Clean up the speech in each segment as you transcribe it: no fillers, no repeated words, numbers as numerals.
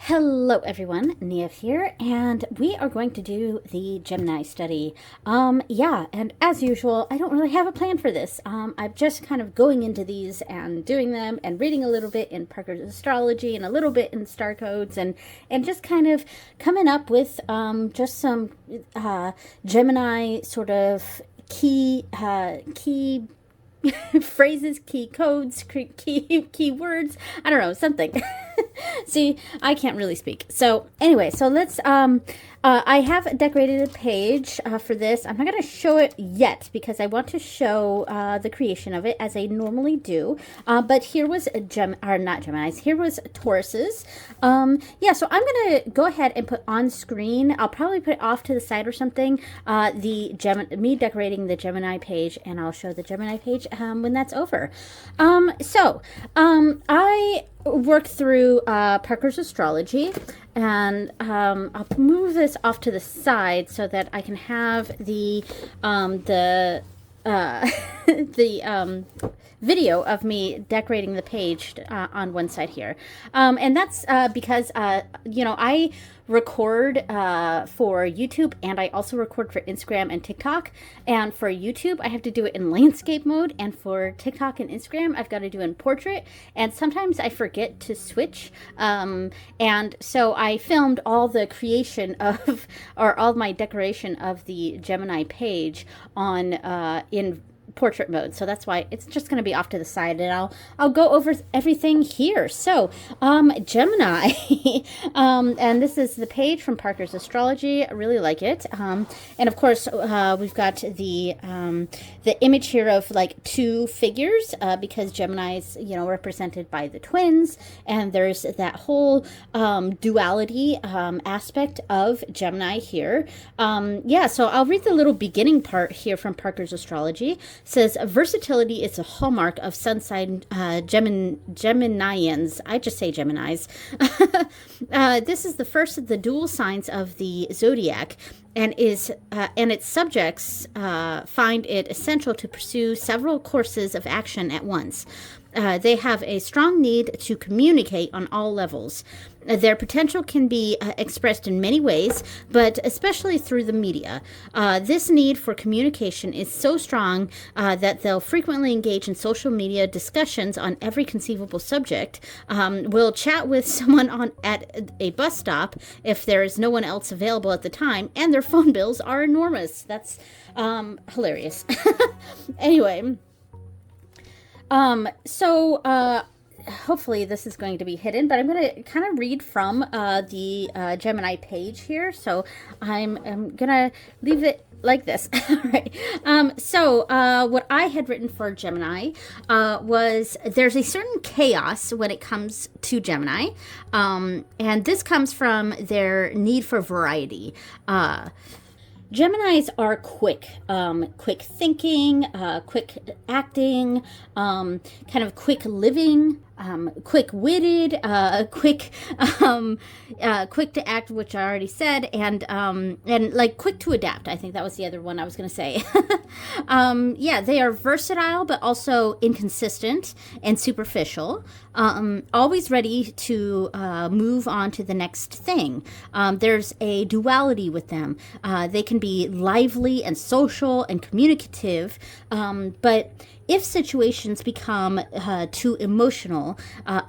Hello everyone, Niev here, and we are going to do the Gemini study. And as usual, I don't really have a plan for this. I'm just kind of going into these and doing them and reading a little bit in Parker's Astrology and a little bit in Starcodes and just kind of coming up with just some Gemini sort of key phrases, key codes, key words. I don't know, something. See, I can't really speak. So anyway, so let's, I have decorated a page for this. I'm not going to show it yet because I want to show the creation of it as I normally do. But here was not Gemini's, here was Taurus's. So I'm going to go ahead and put on screen, I'll probably put it off to the side or something, me decorating the Gemini page, and I'll show the Gemini page when that's over. I work through Parker's Astrology, and I'll move this off to the side so that I can have the video of me decorating the page on one side here. And that's because, I record for YouTube, and I also record for Instagram and TikTok. And for YouTube, I have to do it in landscape mode. And for TikTok and Instagram, I've got to do it in portrait. And sometimes I forget to switch. And so I filmed all the creation of, or all my decoration of the Gemini page on in portrait mode, so that's why it's just going to be off to the side, and I'll go over everything here. So Gemini and this is the page from Parker's Astrology. I really like it, and of course we've got the image here of like two figures, because Gemini's represented by the twins, and there's that whole duality aspect of Gemini here. So I'll read the little beginning part here from Parker's Astrology. Says versatility is a hallmark of sun sign Geminians. I just say Geminis. This is the first of the dual signs of the zodiac, and its subjects find it essential to pursue several courses of action at once. They have a strong need to communicate on all levels. Their potential can be expressed in many ways, but especially through the media. This need for communication is so strong that they'll frequently engage in social media discussions on every conceivable subject. Will chat with someone at a bus stop if there is no one else available at the time, and their phone bills are enormous. That's hilarious. Anyway. Hopefully this is going to be hidden, but I'm going to kind of read from the Gemini page here. So I'm going to leave it like this. All right. What I had written for Gemini was there's a certain chaos when it comes to Gemini. And this comes from their need for variety. Geminis are quick thinking, quick acting, kind of quick living, quick-witted, quick to act, which I already said, and like quick to adapt. I think that was the other one I was going to say. They are versatile, but also inconsistent and superficial. Always ready to move on to the next thing. There's a duality with them. They can be lively and social and communicative, but if situations become too emotional,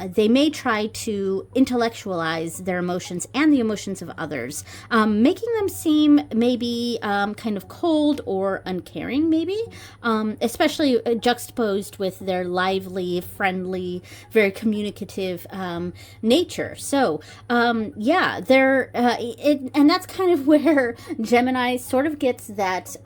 they may try to intellectualize their emotions and the emotions of others, making them seem maybe kind of cold or uncaring, maybe, especially juxtaposed with their lively, friendly, very communicative nature. So, they're, and that's kind of where Gemini sort of gets that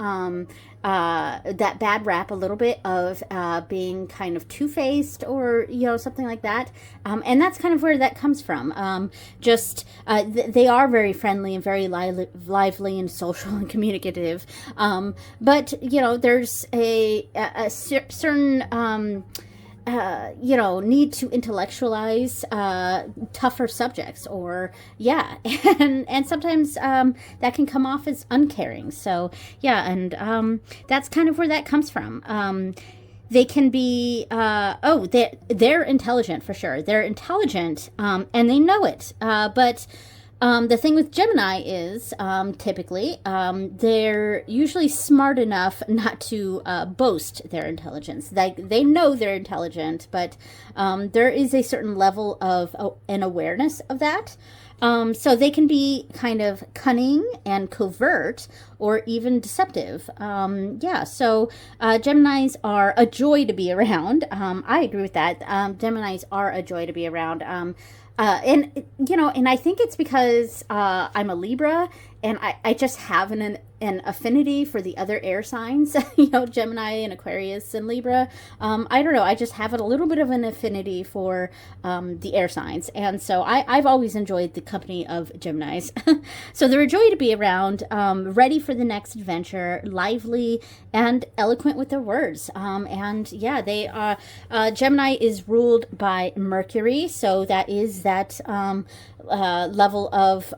bad rap a little bit of being kind of two-faced or something like that, and that's kind of where that comes from. They are very friendly and very lively and social and communicative, but there's a certain need to intellectualize tougher subjects, or and sometimes that can come off as uncaring. So that's kind of where that comes from. They can be, they're intelligent for sure. They're intelligent, and they know it. But the thing with Gemini is, typically, they're usually smart enough not to boast their intelligence. They know they're intelligent, but there is a certain level of an awareness of that. So they can be kind of cunning and covert or even deceptive. So Geminis are a joy to be around. I agree with that. Geminis are a joy to be around. And I think it's because I'm a Libra, and I just have an affinity for the other air signs, Gemini and Aquarius and Libra. I don't know. I just have a little bit of an affinity for the air signs. And so I've always enjoyed the company of Geminis. So they're a joy to be around, ready for the next adventure, lively and eloquent with their words. Gemini is ruled by Mercury. So that is that level of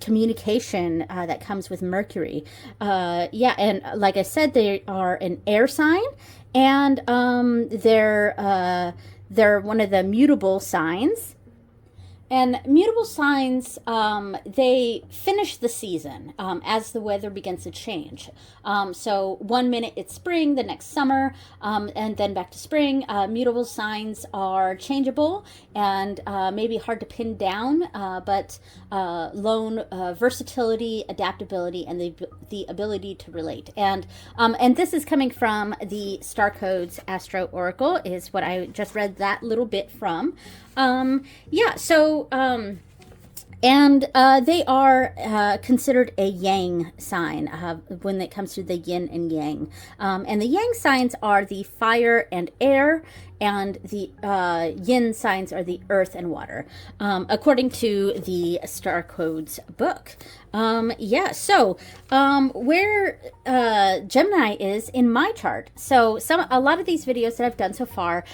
communication that comes with Mercury. And like I said, they are an air sign, and they're one of the mutable signs. And mutable signs, they finish the season as the weather begins to change. So 1 minute it's spring, the next summer, and then back to spring. Mutable signs are changeable and maybe hard to pin down, but loan versatility, adaptability, and the ability to relate. And this is coming from the Starcodes Astro Oracle, is what I just read that little bit from. They are considered a yang sign when it comes to the yin and yang. And the yang signs are the fire and air, and the yin signs are the earth and water, according to the Starcodes book. Where Gemini is in my chart. So a lot of these videos that I've done so far,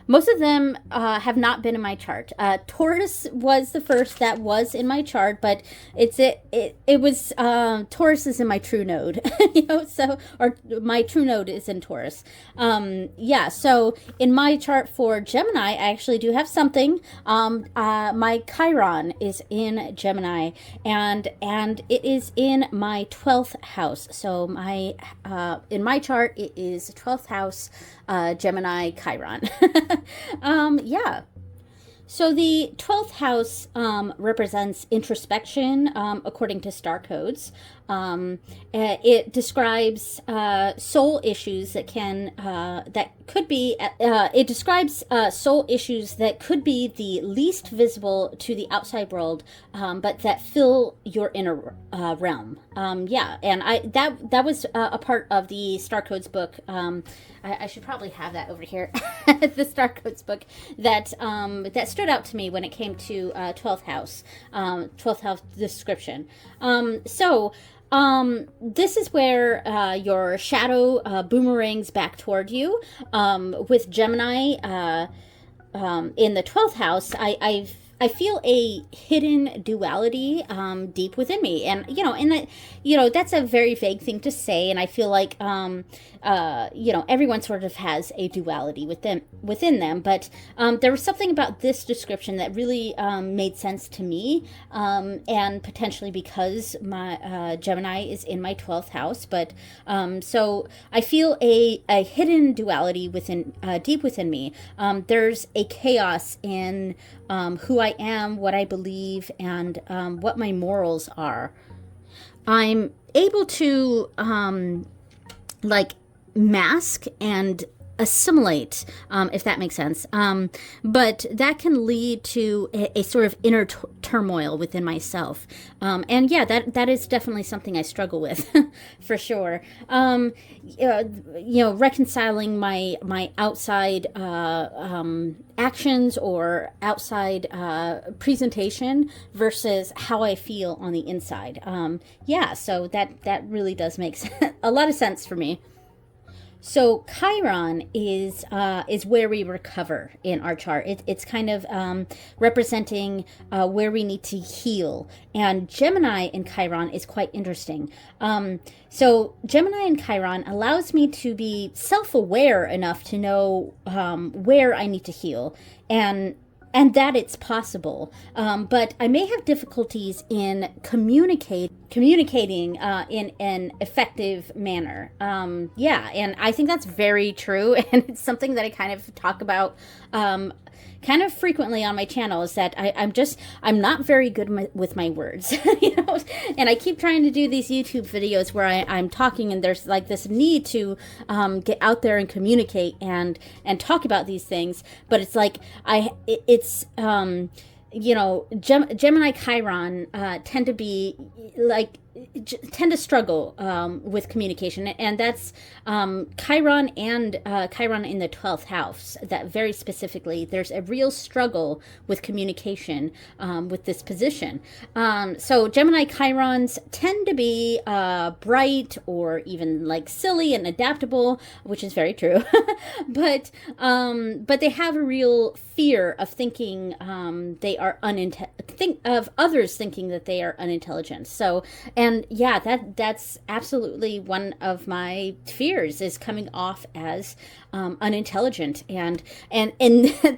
most of them have not been in my chart. Taurus was the first that was in my chart, but it was Taurus is in my true node, or my true node is in Taurus. So in my chart for Gemini, I actually do have something. My Chiron is in Gemini, and it is in my 12th house. So in my chart, it is 12th house, Gemini Chiron. So the 12th house represents introspection, according to Starcodes. It describes soul issues that could be soul issues that could be the least visible to the outside world, but that fill your inner realm. And that was a part of the Starcodes book. I should probably have that over here, the Starcodes book that stood out to me when it came to 12th house description. This is where your shadow boomerangs back toward you. With Gemini in the 12th house, I feel a hidden duality deep within me, and that's a very vague thing to say, and I feel like everyone sort of has a duality within them, but there was something about this description that really made sense to me, and potentially because my Gemini is in my 12th house, but so I feel a hidden duality deep within me. There's a chaos in who I am, what I believe, and what my morals are. I'm able to mask and assimilate, if that makes sense. But that can lead to a sort of inner turmoil within myself. That is definitely something I struggle with, for sure. Reconciling my outside actions or outside presentation versus how I feel on the inside. So that really does make a lot of sense for me. So Chiron is where we recover in our chart. It's kind of representing where we need to heal. And Gemini in Chiron is quite interesting. So Gemini in Chiron allows me to be self-aware enough to know where I need to heal and that it's possible. But I may have difficulties in communicating in an effective manner. Yeah, and I think that's very true, and it's something that I kind of talk about kind of frequently on my channel, is that I'm not very good with my words, you know, and I keep trying to do these YouTube videos where I'm talking, and there's like this need to get out there and communicate and talk about these things, but it's like you know, Gemini Chiron tend to struggle with communication, and that's Chiron and Chiron in the 12th house. That very specifically, there's a real struggle with communication with this position. So Gemini Chirons tend to be bright or even like silly and adaptable, which is very true. but they have a real fear of thinking they are of others thinking that they are unintelligent. So, and yeah, that's absolutely one of my fears, is coming off as unintelligent, and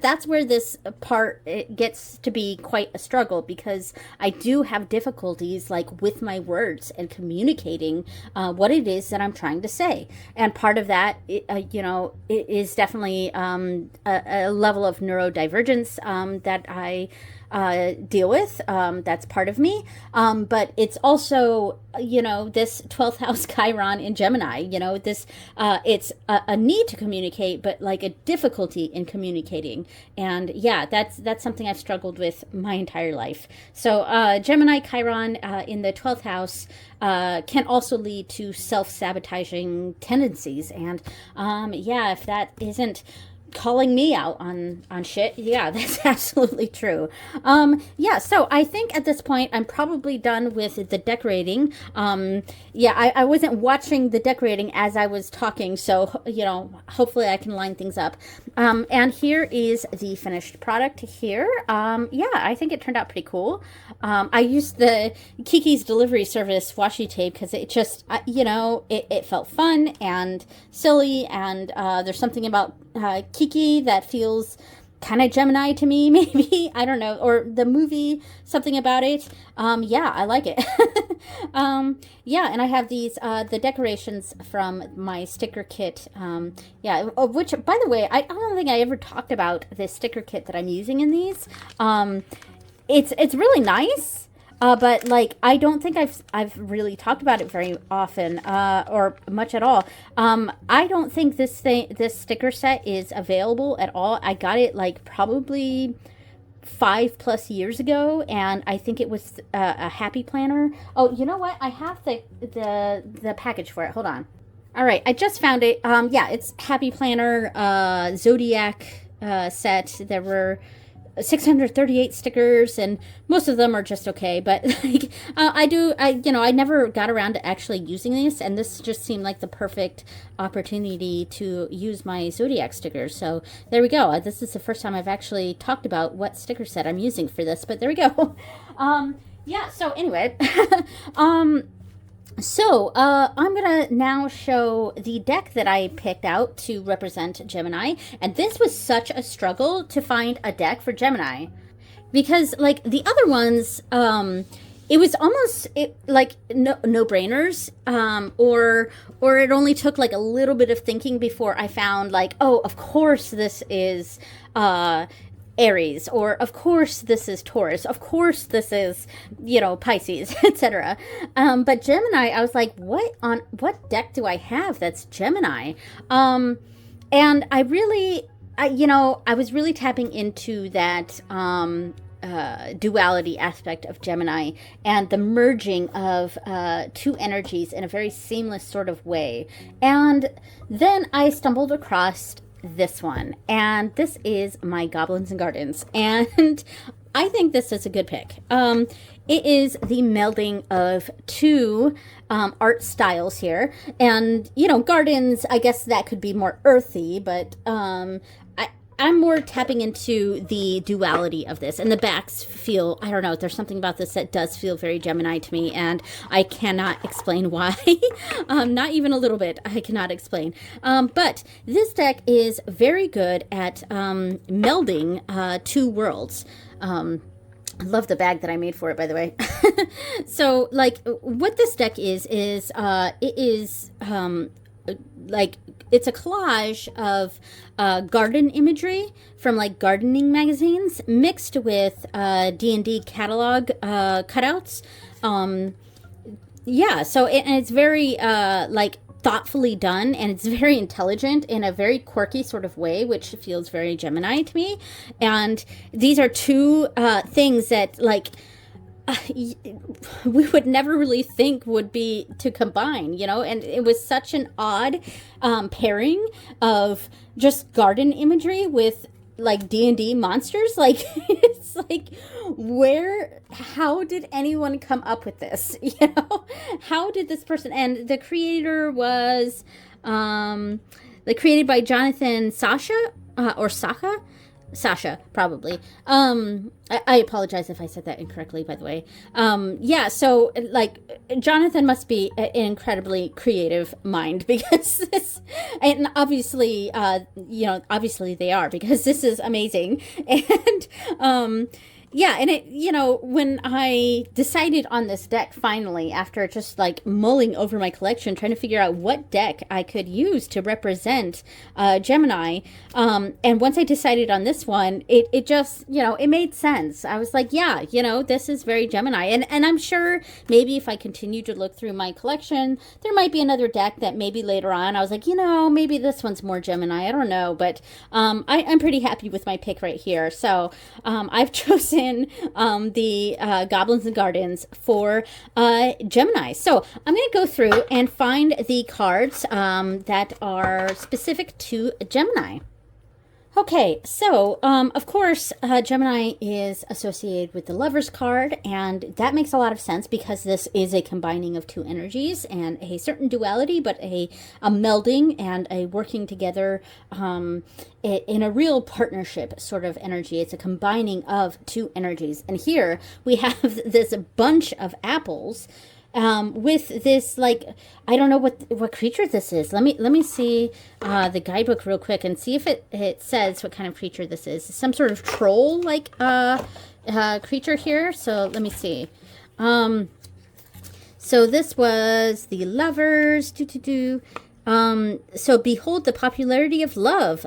that's where this part, it gets to be quite a struggle, because I do have difficulties like with my words and communicating what it is that I'm trying to say, and part of that, you know, it is definitely a level of neurodivergence that I deal with. That's part of me. But it's also, you know, this 12th house Chiron in Gemini, you know, this, it's a need to communicate, but like a difficulty in communicating. And yeah, that's something I've struggled with my entire life. So, Gemini Chiron, in the 12th house, can also lead to self-sabotaging tendencies. And, yeah, if that isn't calling me out on shit, yeah, that's absolutely true. Yeah, so I think at this point I'm probably done with the decorating. Yeah, I wasn't watching the decorating as I was talking, so, you know, hopefully I can line things up. And here is the finished product here. Yeah, I think it turned out pretty cool. I used the Kiki's delivery service washi tape because it just, you know, it felt fun and silly, and there's something about Kiki that feels kind of Gemini to me, maybe. I don't know. Or the movie, something about it. Yeah, I like it. Yeah, and I have these, the decorations from my sticker kit. Yeah, which, by the way, I don't think I ever talked about this sticker kit that I'm using in these. It's really nice. But like, I don't think I've really talked about it very often, or much at all. I don't think this sticker set is available at all. I got it like probably 5+ years ago, and I think it was a Happy Planner. Oh, you know what? I have the package for it. Hold on. All right, I just found it. Yeah, it's Happy Planner Zodiac set. There were 638 stickers, and most of them are just okay, but like, I never got around to actually using this, and this just seemed like the perfect opportunity to use my Zodiac stickers. So there we go. This is the first time I've actually talked about what sticker set I'm using for this, but there we go. Yeah, so anyway, So, I'm going to now show the deck that I picked out to represent Gemini. And this was such a struggle to find a deck for Gemini. Because, like, the other ones, it was almost, like, no-brainers. Or it only took, like, a little bit of thinking before I found, like, oh, of course this is, Aries, or of course this is Taurus, of course this is, you know, Pisces, etc. But Gemini, I was like, what deck do I have that's Gemini? And I was really tapping into that duality aspect of Gemini, and the merging of two energies in a very seamless sort of way. And then I stumbled across this one, and this is my Goblins and Gardens, and I think this is a good pick. It is the melding of two art styles here. And, you know, gardens, I guess that could be more earthy, but I'm more tapping into the duality of this. And the backs feel, I don't know, there's something about this that does feel very Gemini to me, and I cannot explain why. Not even a little bit. I cannot explain. But this deck is very good at melding two worlds. I love the bag that I made for it, by the way. So, like, what this deck is like, it's a collage of garden imagery from, like, gardening magazines mixed with D&D catalog cutouts. Yeah, so and it's very like thoughtfully done, and it's very intelligent in a very quirky sort of way, which feels very Gemini to me. And these are two things that, like, we would never really think would be to combine, you know. And it was such an odd pairing of just garden imagery with, like, D&D monsters. Like, it's like, how did anyone come up with this? You know, how did this person, and the creator was created by Jonathan Sasha, probably. I apologize if I said that incorrectly, by the way. Yeah, so, like, Jonathan must be an incredibly creative mind, because this, and obviously, you know, obviously they are, because this is amazing. And, yeah, and it, you know, when I decided on this deck finally, after just, like, mulling over my collection, trying to figure out what deck I could use to represent Gemini, and once I decided on this one, it just, you know, it made sense. I was like, yeah, you know, this is very Gemini. And I'm sure maybe if I continue to look through my collection, there might be another deck that maybe later on I was like, you know, maybe this one's more Gemini. I don't know. But I'm pretty happy with my pick right here. So I've chosen the Goblins and Gardens for Gemini. So I'm going to go through and find the cards that are specific to Gemini. Okay, so, of course, Gemini is associated with the Lover's card, and that makes a lot of sense because this is a combining of two energies and a certain duality, but a melding and a working together in a real partnership sort of energy. It's a combining of two energies. And here we have this bunch of apples with this, like, I don't know what creature this is. Let me see the guidebook real quick and see if it says what kind of creature this is. Some sort of troll like creature here. So let me see. So this was the Lovers. So behold the popularity of love.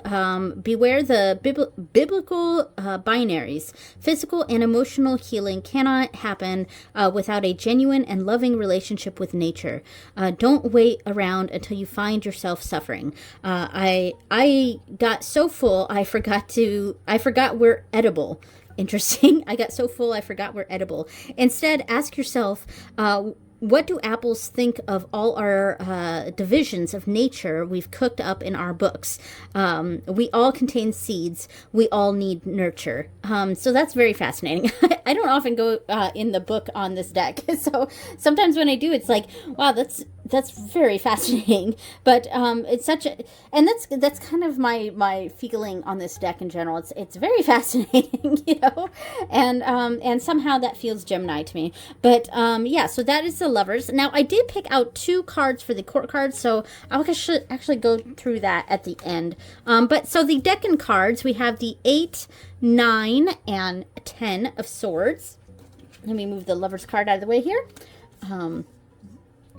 Beware the biblical binaries. Physical and emotional healing cannot happen without a genuine and loving relationship with nature. Don't wait around until you find yourself suffering. I got so full I forgot we're edible. Interesting. I got so full I forgot we're edible. Instead, ask yourself, what do apples think of all our divisions of nature we've cooked up in our books? We all contain seeds. We all need nurture. So that's very fascinating. I don't often go in the book on this deck. So sometimes when I do, it's like, wow, that's very fascinating. But it's such a, and that's kind of my feeling on this deck in general. It's very fascinating, you know, and somehow that feels Gemini to me. But yeah, so that is the Lovers. Now I did pick out two cards for the court cards, so I'll actually go through that at the end. But so the deck and cards, we have the 8, 9, and 10 of swords. Let me move the Lovers card out of the way here.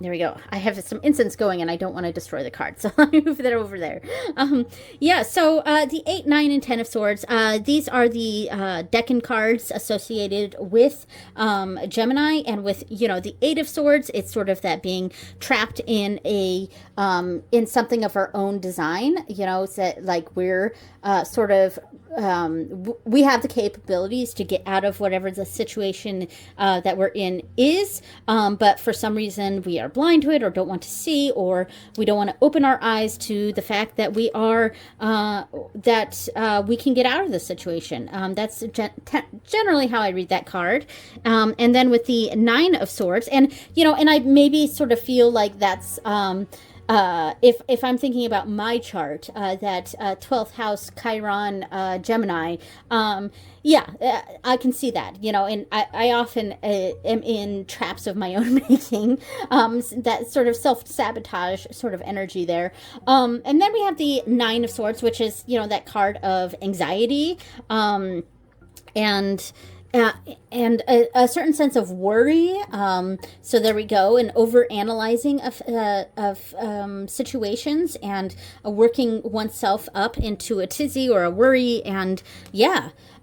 There we go. I have some incense going and I don't want to destroy the card. So let me move that over there. Yeah, so the 8, 9, and 10 of swords, these are the Decan cards associated with Gemini, and with, you know, the 8 of swords, it's sort of that being trapped in in something of our own design, you know, so that, like, we're sort of we have the capabilities to get out of whatever the situation that we're in is, but for some reason we are blind to it or don't want to see, or we don't want to open our eyes to the fact that we are we can get out of the situation. That's generally how I read that card. And then with the Nine of Swords, and and I maybe sort of feel like that's if I'm thinking about my chart, that 12th house Chiron Gemini, I can see that, and I often am in traps of my own making, that sort of self-sabotage sort of energy there. And then we have the Nine of Swords, which is, that card of anxiety, and a certain sense of worry. So there we go, an over-analyzing of situations, and working oneself up into a tizzy or a worry, and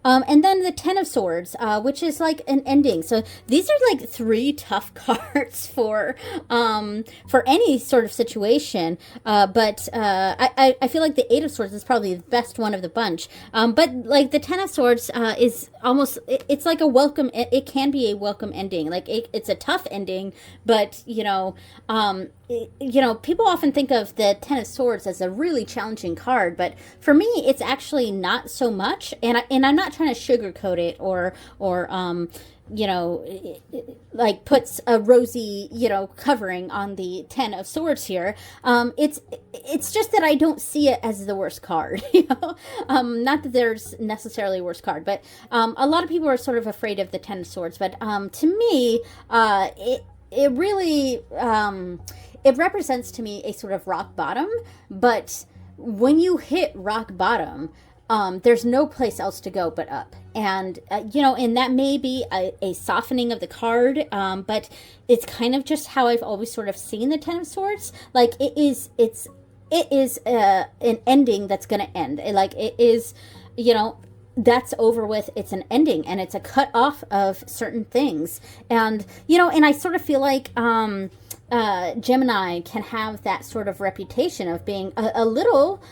and then the Ten of Swords, which is like an ending. So these are like three tough cards for any sort of situation. But I feel like the Eight of Swords is probably the best one of the bunch. But like the Ten of Swords is almost, it's like a welcome. It can be a welcome ending. Like it's a tough ending, but people often think of the Ten of Swords as a really challenging card, but for me, it's actually not so much. And I'm not trying to sugarcoat it or like puts a rosy, covering on the Ten of Swords here. It's just that I don't see it as the worst card, not that there's necessarily a worst card, but a lot of people are sort of afraid of the Ten of Swords. But to me, it really, it represents to me a sort of rock bottom, but when you hit rock bottom, there's no place else to go but up. And, and that may be a softening of the card, but it's kind of just how I've always sort of seen the Ten of Swords. Like it is an ending that's going to end. Like it is, that's over with. It's an ending, and it's a cut off of certain things. And, and I sort of feel like, Gemini can have that sort of reputation of being a little,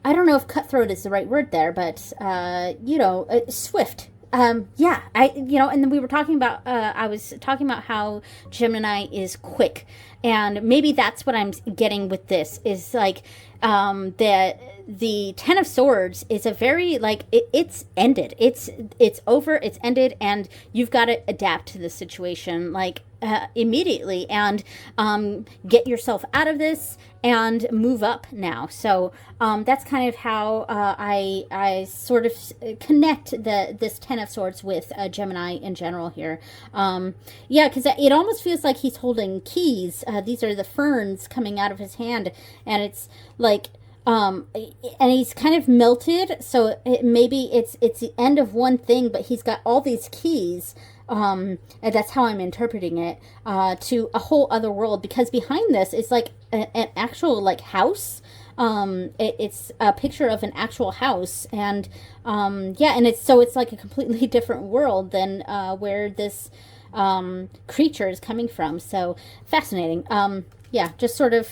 I don't know if cutthroat is the right word there, but, swift. And then we were talking about, I was talking about how Gemini is quick, and maybe that's what I'm getting with this, is like, the Ten of Swords is a very, like, it's ended. It's over, it's ended, and you've got to adapt to the situation, like, immediately, and get yourself out of this and move up now. So that's kind of how I sort of connect this Ten of Swords with Gemini in general here. Because it almost feels like he's holding keys. These are the ferns coming out of his hand, and it's like, and he's kind of melted, so maybe it's the end of one thing, but he's got all these keys, and that's how I'm interpreting it, to a whole other world, because behind this is like an actual like house. It's a picture of an actual house, and and it's like a completely different world than where this creature is coming from. So fascinating. Just sort of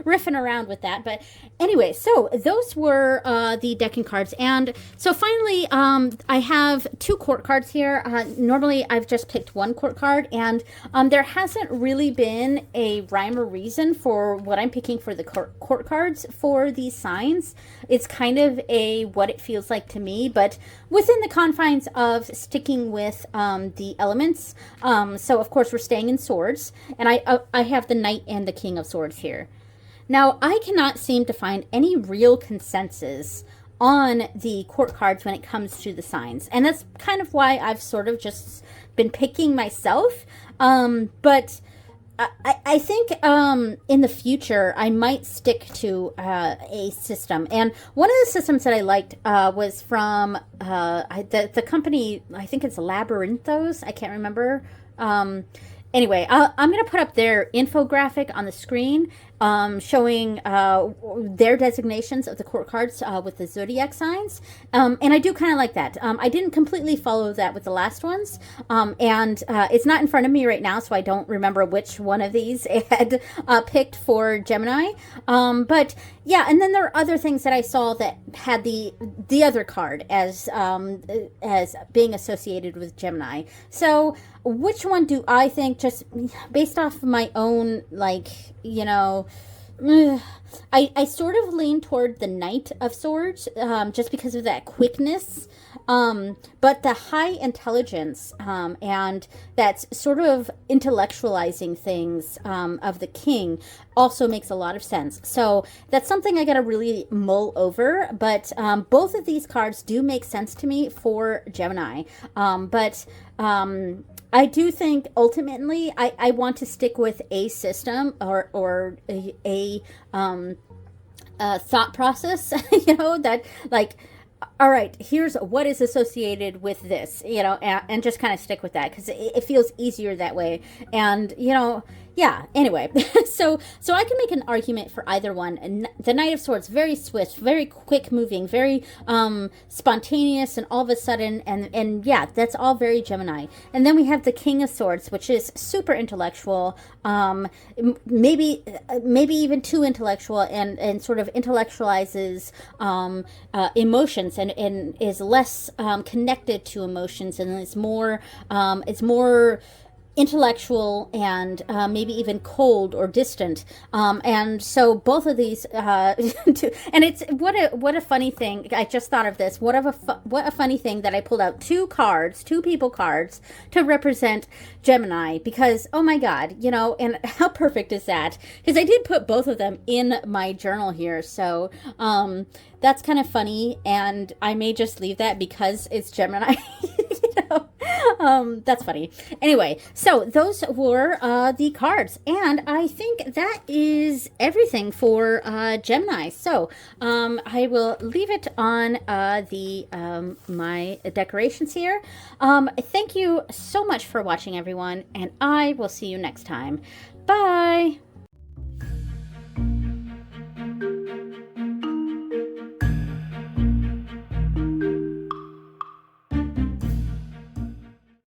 riffing around with that. But anyway, so those were the decking cards. And so finally, I have two court cards here. Normally, I've just picked one court card, and there hasn't really been a rhyme or reason for what I'm picking for the court cards for these signs. It's kind of a what it feels like to me, but within the confines of sticking with the elements. So, of course, we're staying in swords, and I have the Knight and the King of Swords here. Now, I cannot seem to find any real consensus on the court cards when it comes to the signs, and that's kind of why I've sort of just been picking myself. But I think in the future I might stick to a system, and one of the systems that I liked was from the company. I think it's Labyrinthos. I can't remember. Anyway, I'm going to put up their infographic on the screen, showing their designations of the court cards with the zodiac signs. And I do kind of like that. I didn't completely follow that with the last ones. And it's not in front of me right now, so I don't remember which one of these it had picked for Gemini. But yeah, and then there are other things that I saw that had the other card as being associated with Gemini. So which one do I think, just based off of my own, like, you know, I sort of lean toward the Knight of Swords, just because of that quickness. But the high intelligence, and that's sort of intellectualizing things, of the King also makes a lot of sense. So that's something I got to really mull over. But both of these cards do make sense to me for Gemini. But I do think ultimately I want to stick with a system, or a thought process, you know, that, like, all right, here's what is associated with this, you know, and just kind of stick with that, because it feels easier that way. And, you know, yeah, anyway, so I can make an argument for either one. And the Knight of Swords, very swift, very quick moving, very spontaneous, and all of a sudden, and yeah, that's all very Gemini. And then we have the King of Swords, which is super intellectual, maybe even too intellectual, and sort of intellectualizes emotions, and is less connected to emotions, and it's more intellectual, and maybe even cold or distant, and so both of these, and it's what a funny thing. I just thought of this. What a funny thing that I pulled out two people cards to represent Gemini, because oh my god, you know, and how perfect is that? Because I did put both of them in my journal here, so that's kind of funny, and I may just leave that because it's Gemini. You know, that's funny. Anyway, so those were the cards, and I think that is everything for Gemini. So I will leave it on my decorations here. Thank you so much for watching, everyone, and I will see you next time. Bye.